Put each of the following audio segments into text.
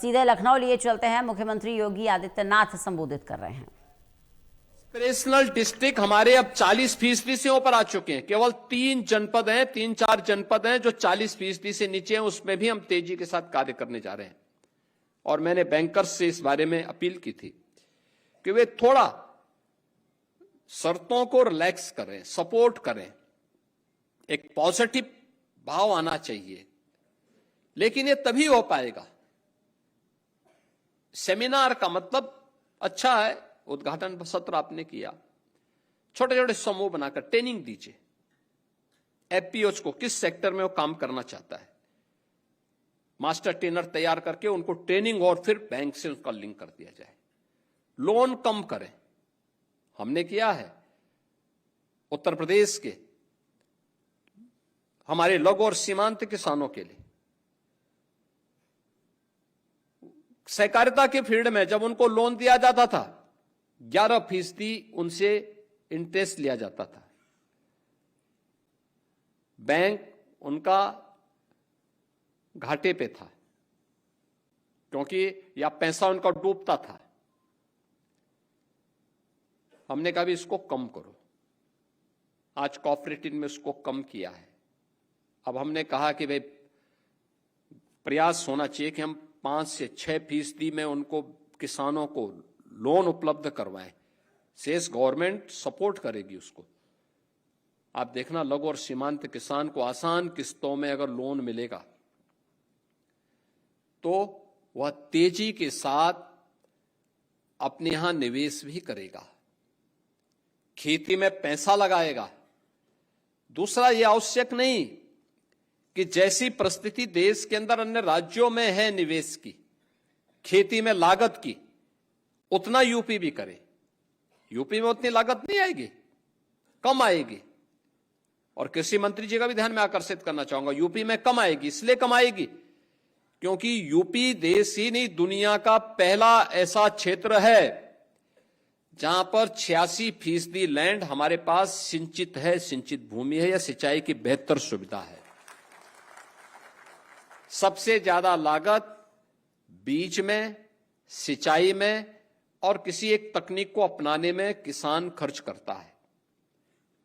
सीधे लखनऊ लिए चलते हैं। मुख्यमंत्री योगी आदित्यनाथ संबोधित कर रहे हैं। ऑपरेशनल डिस्ट्रिक्ट हमारे अब 40% से ऊपर आ चुके हैं। केवल 3-4 जनपद हैं जो 40% से नीचे हैं। उसमें भी हम तेजी के साथ कार्य करने जा रहे हैं। और मैंने बैंकर्स से इस बारे में अपील की थी कि वे थोड़ा शर्तों को रिलैक्स करें, सपोर्ट करें। एक पॉजिटिव भाव आना चाहिए, लेकिन ये तभी हो पाएगा। सेमिनार का मतलब अच्छा है, उद्घाटन सत्र आपने किया, छोटे छोटे समूह बनाकर ट्रेनिंग दीजिए एफपीओज को, किस सेक्टर में वो काम करना चाहता है, मास्टर ट्रेनर तैयार करके उनको ट्रेनिंग और फिर बैंक से उसका लिंक कर दिया जाए। लोन कम करें, हमने किया है उत्तर प्रदेश के हमारे लघु और सीमांत किसानों के लिए। सहकारिता के फील्ड में जब उनको लोन दिया जाता था 11% उनसे इंटरेस्ट लिया जाता था। बैंक उनका घाटे पे था क्योंकि या पैसा उनका डूबता था। हमने कहा भी इसको कम करो। आज कोऑपरेटिव में उसको कम किया है। अब हमने कहा कि भाई प्रयास होना चाहिए कि हम 5 से 6% में उनको किसानों को लोन उपलब्ध करवाएं। शेष गवर्नमेंट सपोर्ट करेगी उसको। आप देखना लघु और सीमांत किसान को आसान किस्तों में अगर लोन मिलेगा तो वह तेजी के साथ अपने यहां निवेश भी करेगा, खेती में पैसा लगाएगा। दूसरा, यह आवश्यक नहीं कि जैसी परिस्थिति देश के अंदर अन्य राज्यों में है निवेश की, खेती में लागत की, उतना यूपी भी करे। यूपी में उतनी लागत नहीं आएगी, कम आएगी। और कृषि मंत्री जी का भी ध्यान में आकर्षित करना चाहूंगा, यूपी में कम आएगी। इसलिए कम आएगी क्योंकि यूपी देश ही नहीं दुनिया का पहला ऐसा क्षेत्र है जहां पर 86% लैंड हमारे पास सिंचित है, सिंचित भूमि है या सिंचाई की बेहतर सुविधा है। सबसे ज्यादा लागत बीज में, सिंचाई में और किसी एक तकनीक को अपनाने में किसान खर्च करता है।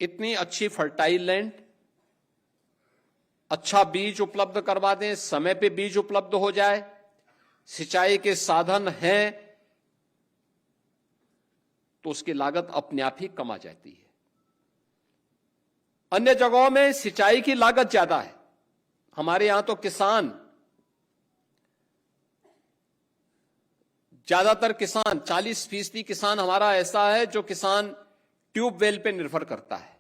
इतनी अच्छी फर्टाइल लैंड, अच्छा बीज उपलब्ध करवा दें, समय पे बीज उपलब्ध हो जाए, सिंचाई के साधन हैं, तो उसकी लागत अपने आप ही कम आ जाती है। अन्य जगहों में सिंचाई की लागत ज्यादा है। हमारे यहां तो ज्यादातर किसान 40% किसान हमारा ऐसा है जो किसान ट्यूबवेल पे निर्भर करता है।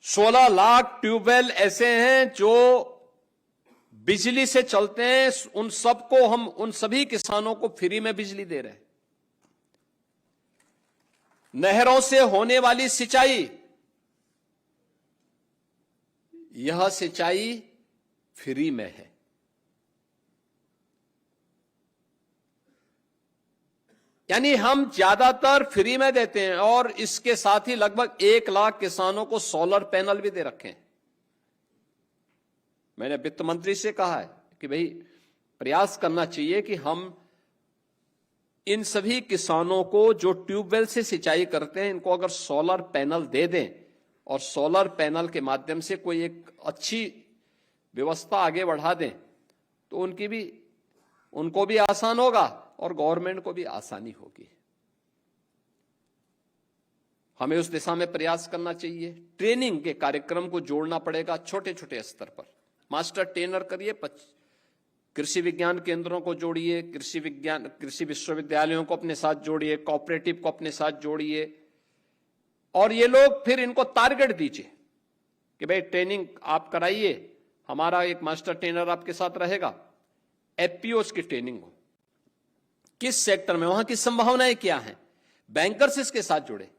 16 लाख ट्यूबवेल ऐसे हैं जो बिजली से चलते हैं। उन सबको हम, उन सभी किसानों को फ्री में बिजली दे रहे हैं। नहरों से होने वाली सिंचाई, यह सिंचाई फ्री में है। यानी हम ज्यादातर फ्री में देते हैं। और इसके साथ ही लगभग 1 लाख किसानों को सोलर पैनल भी दे रखे हैं। मैंने वित्त मंत्री से कहा है कि भाई प्रयास करना चाहिए कि हम इन सभी किसानों को जो ट्यूबवेल से सिंचाई करते हैं इनको अगर सोलर पैनल दे दें और सोलर पैनल के माध्यम से कोई एक अच्छी व्यवस्था आगे बढ़ा दें तो उनको भी आसान होगा और गवर्नमेंट को भी आसानी होगी। हमें उस दिशा में प्रयास करना चाहिए। ट्रेनिंग के कार्यक्रम को जोड़ना पड़ेगा छोटे छोटे स्तर पर। मास्टर ट्रेनर करिए, कृषि विज्ञान केंद्रों को जोड़िए, कृषि विश्वविद्यालयों को अपने साथ जोड़िए, कोऑपरेटिव को अपने साथ जोड़िए। और ये लोग फिर इनको टारगेट दीजिए कि भाई ट्रेनिंग आप कराइए, हमारा एक मास्टर ट्रेनर आपके साथ रहेगा। एफपीओज की ट्रेनिंग हो, किस सेक्टर में, वहां की संभावनाएं क्या हैं, बैंकर्स इसके साथ जुड़े,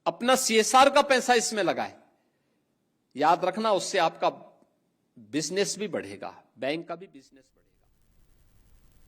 अपना सीएसआर का पैसा इसमें लगाए। याद रखना, उससे आपका बिजनेस भी बढ़ेगा, बैंक का भी बिजनेस बढ़ेगा।